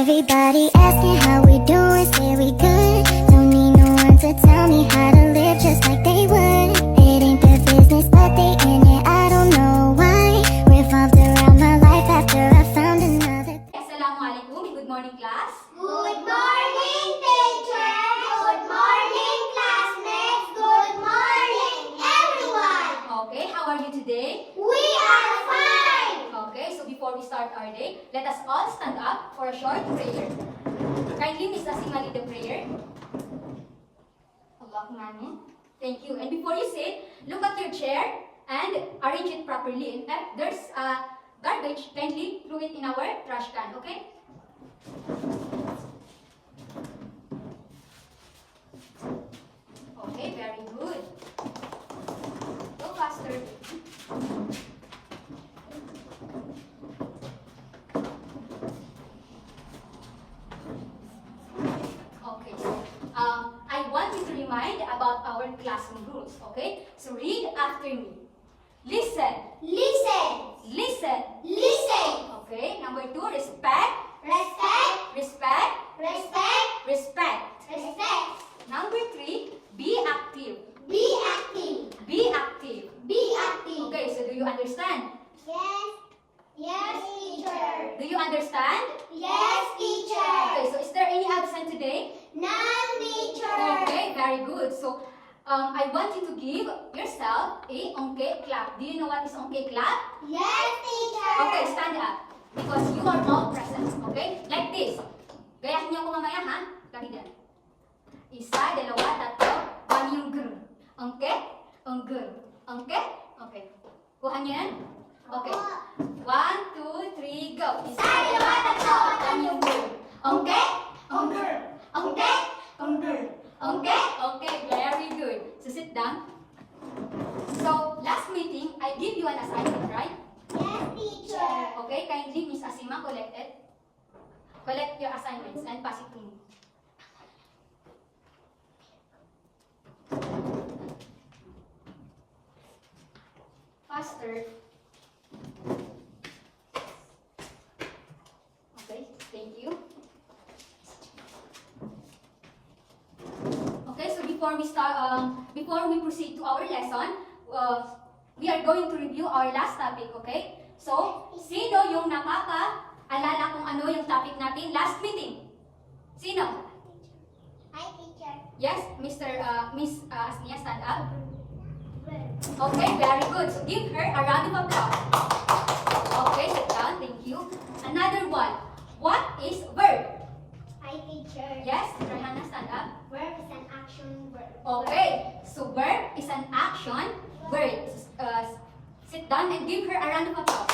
Everybody asking how we doing, say we good. Don't need no one to tell me how to live just like they would. It ain't their business, but they in it, I don't know why. Revolved around my life after I found another. Assalamualaikum, good morning class. Good morning, teacher. Good morning, classmates. Good morning, everyone. Okay, how are you today? We are fine. Okay, so before we start our day, let us all stand up for a short prayer. Kindly Miss Asima lead the prayer. Allahumma amin. Thank you. And before you sit, look at your chair and arrange it properly. And if there's garbage, kindly throw it in our trash can, okay? Okay, very good. Go faster. Okay, so I want you to remind about our classroom rules, okay? So read after me. Listen. Listen. Listen. Listen. Okay, number 2, respect. Respect. Respect. Respect. Respect. Respect. Number 3, be active. Be active. Be active. Be active. Okay, so do you understand? Yes. Yes, teacher. Do you understand? Yes, teacher. Okay, so is there any absent today? None, teacher. Okay, very good. So, I want you to give yourself a ongke clap. Do you know what is ongke clap? Yes, teacher. Okay, stand up. Because you are all present. Okay? Like this. Gayahin niyo ako mamaya, ha? Ganyan. Isa, dalawa, tatlo. One yung grr. Ongke, onggrr. Ongke, okay. Kuha niyo yan? Okay. 1, 2, 3, go. Isa, dalawa, tatlo. One yung grr. Ongke, onggrr. Ongke, onggrr. Okay? Okay, very good. So sit down. So, last meeting, I give you an assignment, right? Yes, teacher. Okay, kindly Miss Asima collect it. Collect your assignments and pass it to me. Faster. Okay, thank you. Okay, so before we proceed to our lesson, we are going to review our last topic, okay? So, sino yung nakaka-alala kung ano yung topic natin last meeting? Sino? Hi, teacher. Yes, Miss Asnia, stand up. Okay, very good. So, give her a round of applause. Okay, sit down. Thank you. Another one. What is verb? Hi, teacher. Yes, Rahana, stand up. Verb is an action word. Okay, so verb is an action word. Sit down and give her a round of applause.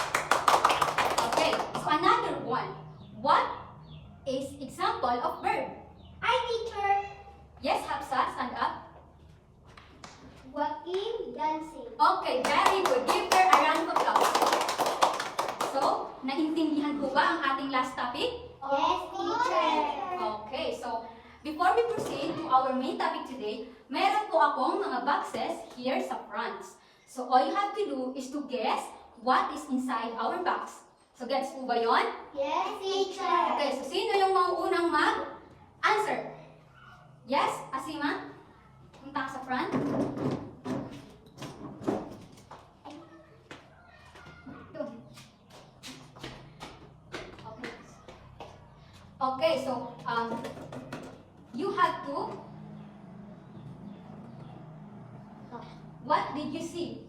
Okay, so another one. What is example of verb? Hi, teacher. Yes, Hafsa, stand up. Walking, dancing. Okay, very good. Give her a round of applause. So, naintindihan po ba ang ating last topic? Yes, teacher. Okay, so before we proceed to our main topic today, meron po akong mga boxes here sa front. So all you have to do is to guess what is inside our box. So gets po ba yun? Yes, teacher. Okay, so sino yung mauunang mag-answer? Yes, Asima? Punta ka sa front. Okay, so you have to. What did you see?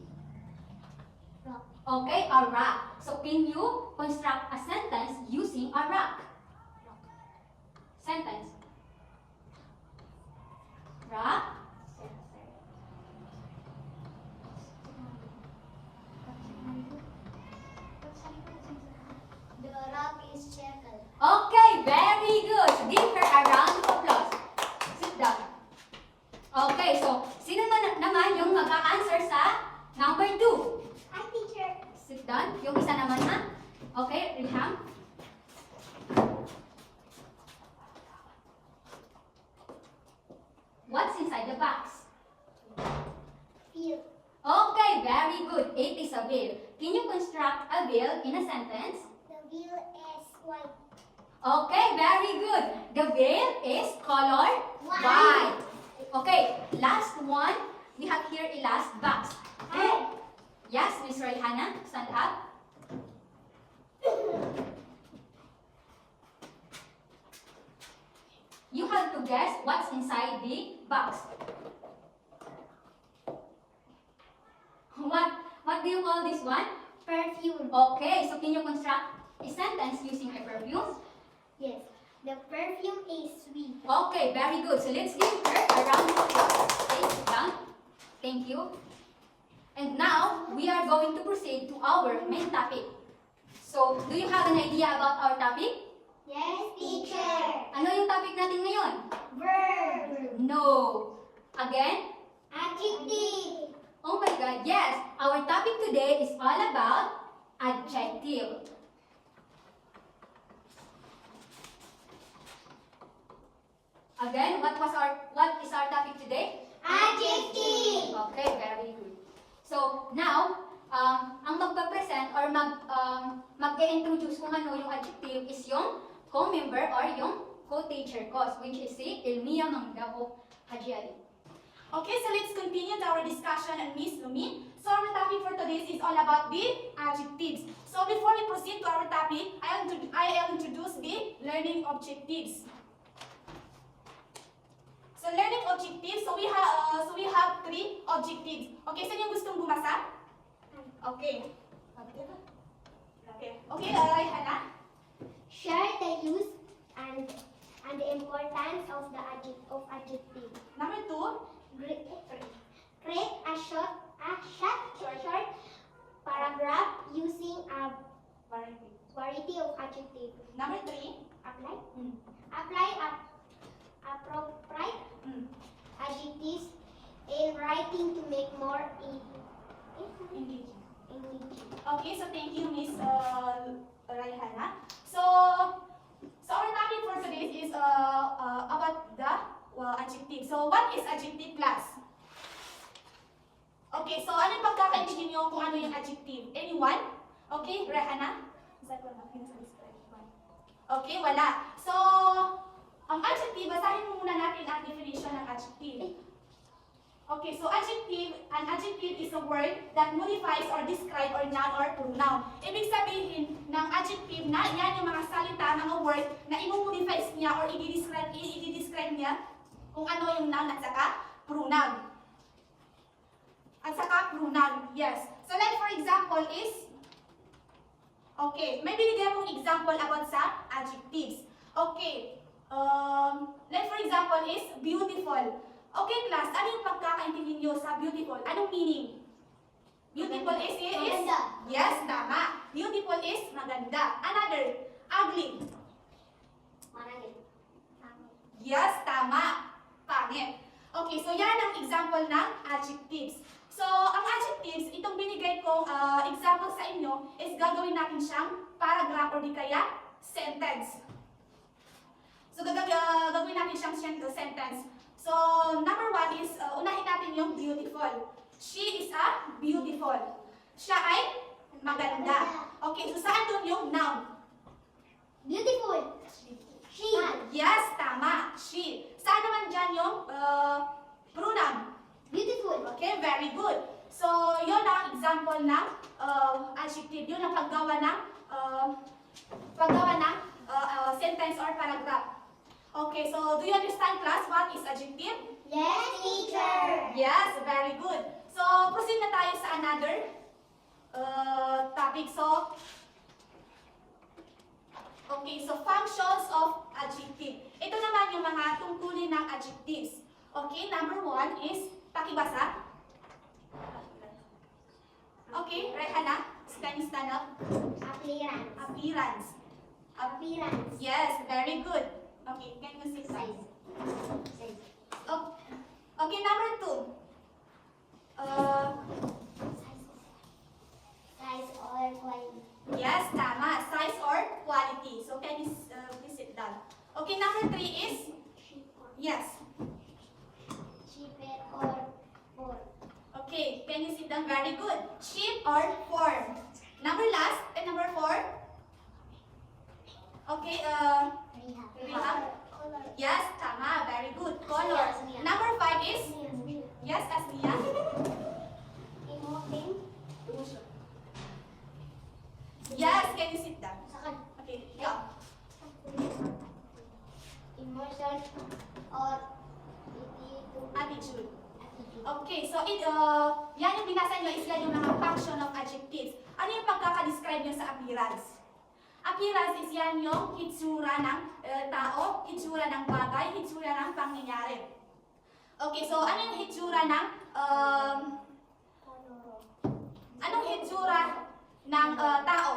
Rock. Okay, a rock. So can you construct a sentence using a rock? Sentence. Rock. The rock is circle. Okay, very good. So give her a round of applause. Sit down. Okay, so sino naman yung mag-a-answer sa number 2? Hi, teacher. Sit down. Yung isa naman, ha? Okay, Riham. What's inside the box? Field. Okay, very good. It is a whale. Can you construct a whale in a sentence? The wheel is white. Okay, very good. The veil is color white. Okay, last one. We have here a last box. Hi. Yes, Miss Rayhana, stand up. You have to guess what's inside the box. What do you call this one? Perfume. Okay, so can you construct a sentence using a perfume? Yes. The perfume is sweet. Okay, very good. So let's give her a round of applause. Okay, sit down. Thank you. And now, we are going to proceed to our main topic. So, do you have an idea about our topic? Yes, teacher. Ano yung topic natin ngayon? Verb. No. Again? Adjective. Oh my God, yes. Our topic today is all about adjective. Again, what is our topic today? Adjective. Okay, very good. So, now, ang magpa-present or mag-introduce kung ano yung adjective is yung co-member or yung co-teacher ko, which is si Ilmia Mangdaho Haji Ali. Okay, so let's continue to our discussion and Miss Lumi. So our topic for today is all about the adjectives. So before we proceed to our topic, I'll introduce the learning objectives. So learning objectives, so we have 3 objectives. Okay, saan yung gustong bumasa? Okay. Okay, Hannah. Share the use and the importance of the adjective. Number 2. Create a short paragraph using a variety of adjectives. Number 3. Apply appropriate adjectives in writing to make more Engaging. engaging. Okay, so thank you, Miss Raihana. So our topic for today is about the adjective. So what is adjective class? Okay, so ano yung pagkakaintindi nyo kung ano yung adjective? Anyone? Okay, Raihana? Okay, wala. So, ang adjective, basahin mo muna natin ang definition ng adjective. Okay, so an adjective is a word that modifies or describe or noun or pronoun. Ibig sabihin ng adjective na yan yung mga salita, mga word na i-modifies niya or i-describe niya kung ano yung noun at saka pronoun. At saka pronoun, yes. So like for example is, okay, may binigyan mong example about sa adjectives. Okay, like for example is beautiful. Okay class, ano yung pagkakaintindi niyo sa beautiful? Anong meaning? Beautiful is Maganda. yes, tama. Beautiful is maganda. Another, ugly. Marami. Yes, tama. Pangit. Okay, so yan ang example ng adjectives. So, ang adjectives, itong binigay kong example sa inyo is gagawin natin siyang paragraph or di kaya sentence. So, gagawin natin siyang sentence. So, number 1 is, unahin natin yung beautiful. She is a beautiful. Siya ay maganda. Okay, so saan doon yung noun? Beautiful. She. Yes, tama. She. Saan naman dyan yung pronoun? Beautiful. Okay, very good. So, yun ang example ng adjective. Yun ang paggawa ng sentence or paragraph. Okay, so do you understand class what is adjective? Yes, teacher. Yes, very good. So, proceed na tayo sa another topic. So, okay, so functions of adjective. Ito naman yung mga tungkulin ng adjectives. Okay, number 1 is pakibasa. Okay, Rehana, can you stand up? Appearance. Appearance. Appearance. Yes, very good. Okay, can you sit down? Size. Oh, okay, number 2. Size or quality. Yes, tama. Size or quality. So, can you please sit down? Okay, number 3 is, yes. Cheaper or form. Okay, can you sit down? Very good. Shape or form. Number 4. Okay, Okay, so yan yung binasa nyo is yan yung mga function of adjectives. Ano yung pagkaka-describe nyo sa appearance? Appearance is yan yung hitsura ng tao, hitsura ng bagay, hitsura ng pangyayari. Okay, so ano yung hitsura ng anong hitsura ng tao?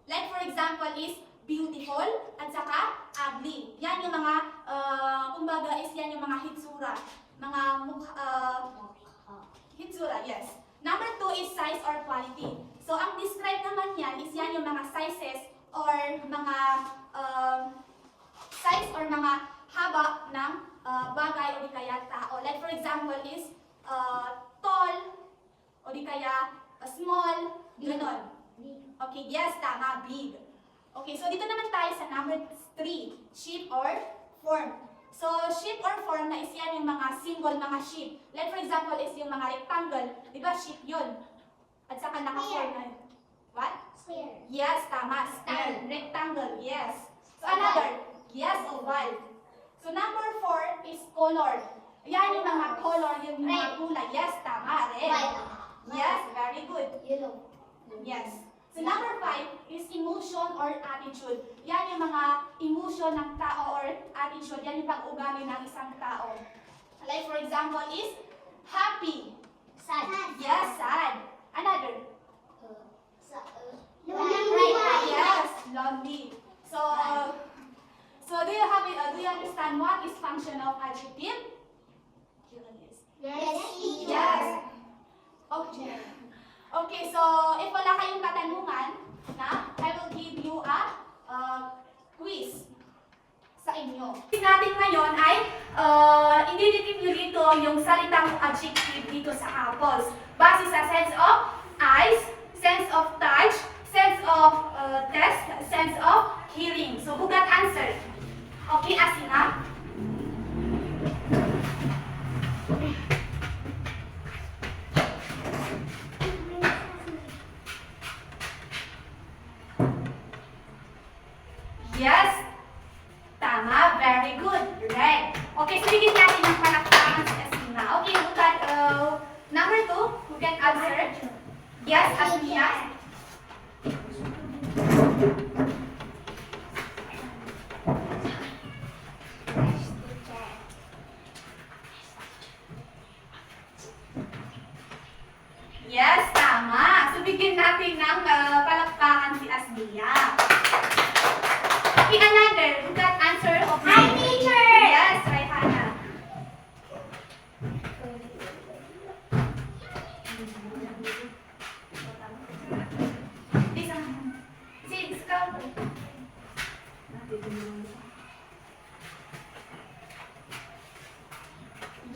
Like for example is beautiful at saka ugly. Yan yung mga kumbaga is yan yung mga hitsura, mga hitsura, yes. Number 2 is size or quality. So ang describe naman yan is yan yung mga sizes or mga size or mga haba ng bagay o di kaya tao. Like for example is tall o di kaya small, gano'n. Okay, yes, tama, big. Okay, so dito naman tayo sa number 3, shape or form. So, shape or form na is yan yung mga symbol, mga shape. Like for example is yung mga rectangle. Di ba, shape yun? At saka naka-form na yun. What? Square. Yes, tama. Square. Rectangle, yes. So, another. Yes, oval. So, number 4 is color. Yan yung mga color, yung mga kulay. Yes, tama. Red. Yes, very good. Yellow. Yes. So number 5 is emotion or attitude. Yan yung mga emotion ng tao or attitude. Yan yung pag-ugali ng isang tao. Like for example is happy. Sad. Yes, sad. Another. Yes, lovely. So do you have it? Do you understand what is function of adjective? Yes, teacher. Yes. Okay. Okay, so if wala kayong katanungan, I will give you a quiz sa inyo. Quiz natin ngayon ay ididikit nyo dito yung salitang adjective dito sa apples. Base sa sense of eyes, sense of touch, sense of taste, sense of hearing. So, bugat answer. Okay, Asina? Yes. Tama. Very good. Red. Okay, so bigyan natin ng palakpakan sa Asina. Okay, look at number 2. Who can answer? Yes, Asina. Yes, tama. So bigyan natin ng palakpakan si Asnia. Okay, another. Who can answer? Okay. Hi, teacher. Yes, right, Hannah.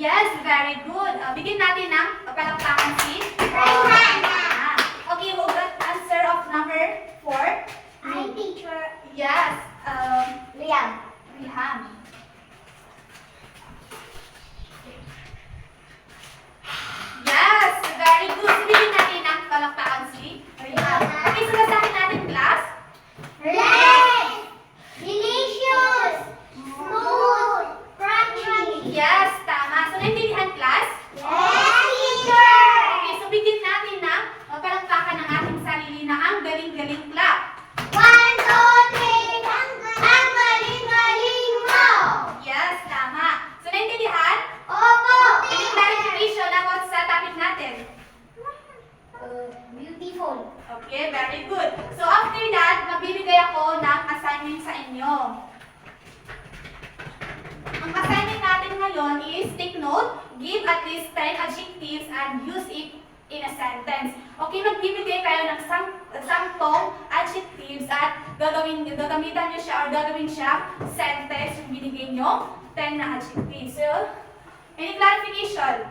Yes, very good. Bigyan natin ng palakpakan si Hannah. Okay, who got answer of number 4? Hi, teacher. Yes, Liam. Riham. Yes, very good. Bigyan natin ng palakpakan si Riham. Okay, so basahin natin class. Red. Delicious. Smooth. Crunchy. Yes, tama. So, naintindihan class? Yes, teacher. Okay, so bigyan natin ng palakpakan ng ating sarili na ang galing-galing clap. 1, 2, 3. Ang galing-galing mo. Yes, tama. So, naintindihan? Opo. Any clarification about sa topic natin? Beautiful. Okay, very good. So, after that, magbibigay ako ng assignment sa inyo. Ang assignment natin ngayon is take note, give at least 10 adjectives and use it in a sentence. Okay, magbibigay kayo ng 10 adjectives at gagamitan nyo siya or gagawin siya sentence yung binigay nyo, 10 na adjectives. So, any clarification?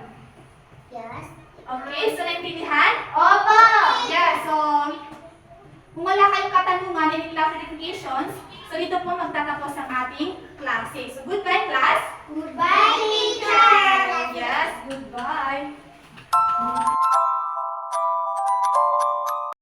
Yes. Okay, so naintindihan? Opo. Yeah, so kung wala kayong katanungan, any clarifications, so dito po magtatapos ang